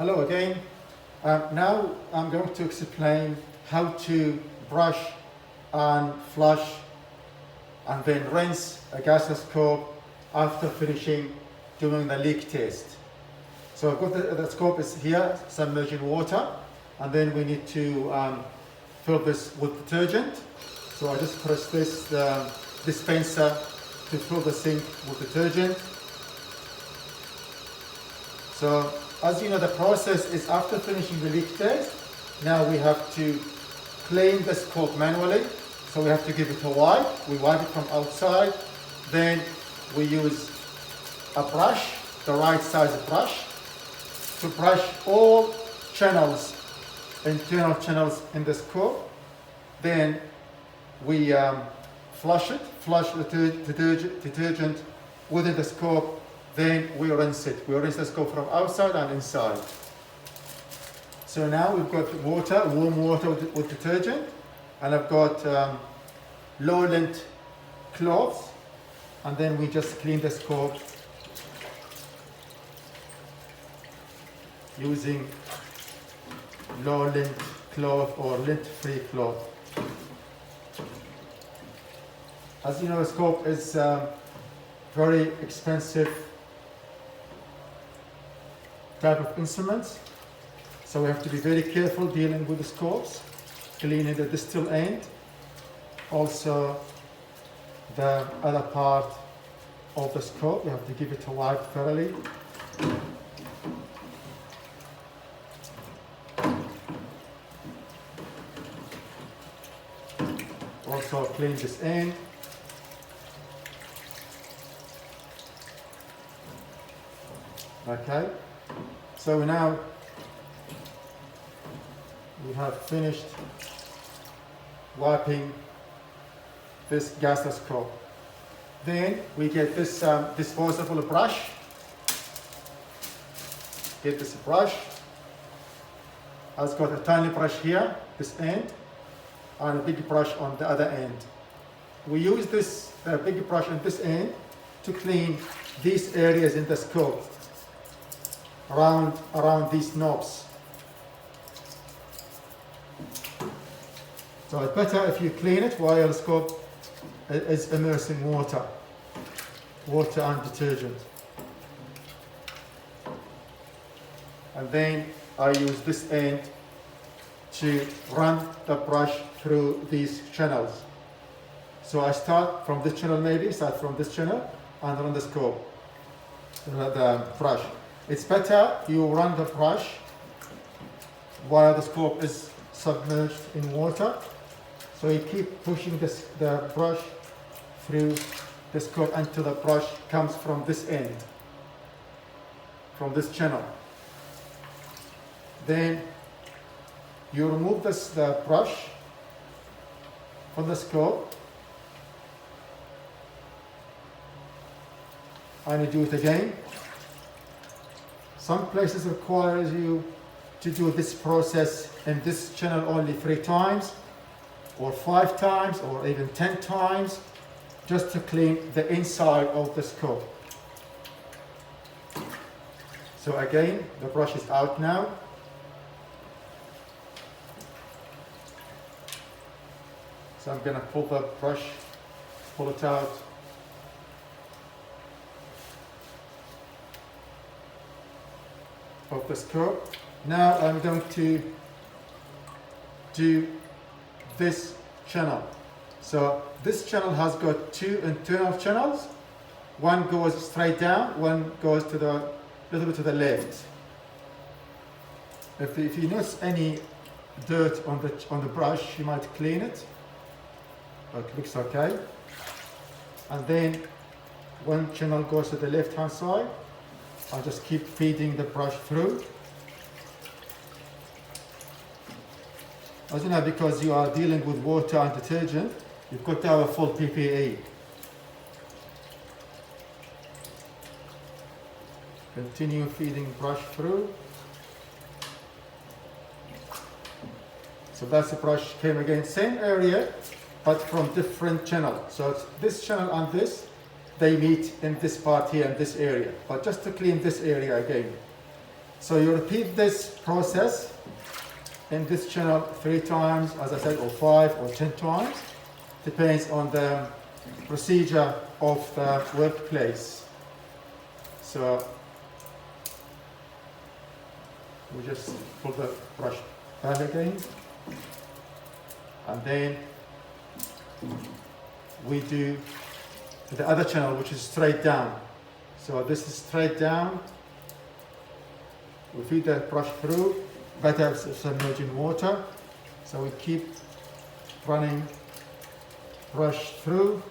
Hello again. Now I'm going to explain how to brush and flush and then rinse a gastroscope after finishing doing the leak test. So I've got the scope is here, submerged in water, and then we need to fill this with detergent. So I just press this dispenser to fill the sink with detergent. So as you know, the process is after finishing the leak test, now we have to clean the scope manually. So we have to give it a wipe. We wipe it from outside. Then we use a brush, the right size brush, to brush all channels, internal channels in the scope. Then we flush the detergent within the scope. Then we rinse it. We rinse the scope from outside and inside. So now we've got water, warm water with detergent, and I've got low lint cloths, and then we just clean the scope using low lint cloth or lint-free cloth. As you know, the scope is very expensive type of instruments, so we have to be very careful dealing with the scopes, cleaning the distal end, also the other part of the scope. We have to give it a wipe thoroughly. Also clean this end. Okay, so now we have finished wiping this gastroscope. Then we get this disposable brush. Get this brush. I've got a tiny brush here, this end, and a big brush on the other end. We use this big brush on this end to clean these areas in the scope, around these knobs. So it's better if you clean it while the scope is immersed in water and detergent. And then I use this end to run the brush through these channels. So I start from this channel, from this channel, and run the scope, the brush. It's better you run the brush while the scope is submerged in water. So you keep pushing the brush through the scope until the brush comes from this end, from this channel. Then you remove the brush from the scope, and you do it again. Some places requires you to do this process in this channel only 3 times, or 5 times, or even 10 times, just to clean the inside of the scope. So again, the brush is out now. So I'm going to pull the brush, pull it out. Of the scope. Now I'm going to do this channel. So this channel has got 2 internal channels. One goes straight down, one goes to the little bit to the left. If you notice any dirt on the brush, you might clean it. It looks okay. And then one channel goes to the left hand side. I just keep feeding the brush through. As you know, because you are dealing with water and detergent, you've got to have a full PPE. Continue feeding brush through. So that's the brush came again, same area, but from different channel. So it's this channel and this, they meet in this part here in this area. But just to clean this area again. So you repeat this process in this channel 3 times, as I said, or 5 or 10 times. Depends on the procedure of the workplace. So we just pull the brush back again, and then we do the other channel, which is straight down. So this is straight down. We feed the brush through, better submerged in water. So we keep running brush through.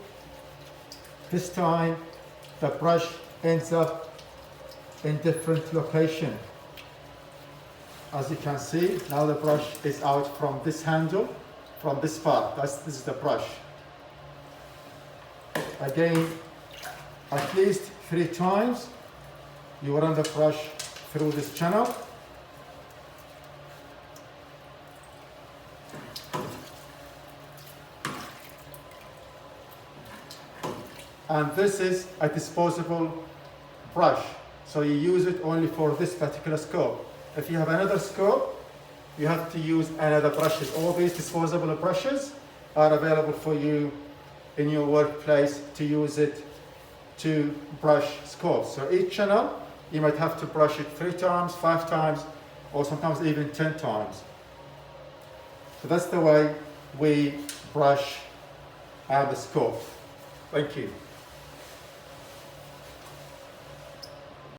This time the brush ends up in different location. As you can see, now the brush is out from this handle, from this part. This is the brush. Again, at least 3 times, you run the brush through this channel. And this is a disposable brush, so you use it only for this particular scope. If you have another scope, you have to use another brushes. All these disposable brushes are available for you in your workplace to use it to brush scopes. So each channel, you might have to brush it 3 times, 5 times, or sometimes even 10 times. So that's the way we brush the scope. Thank you.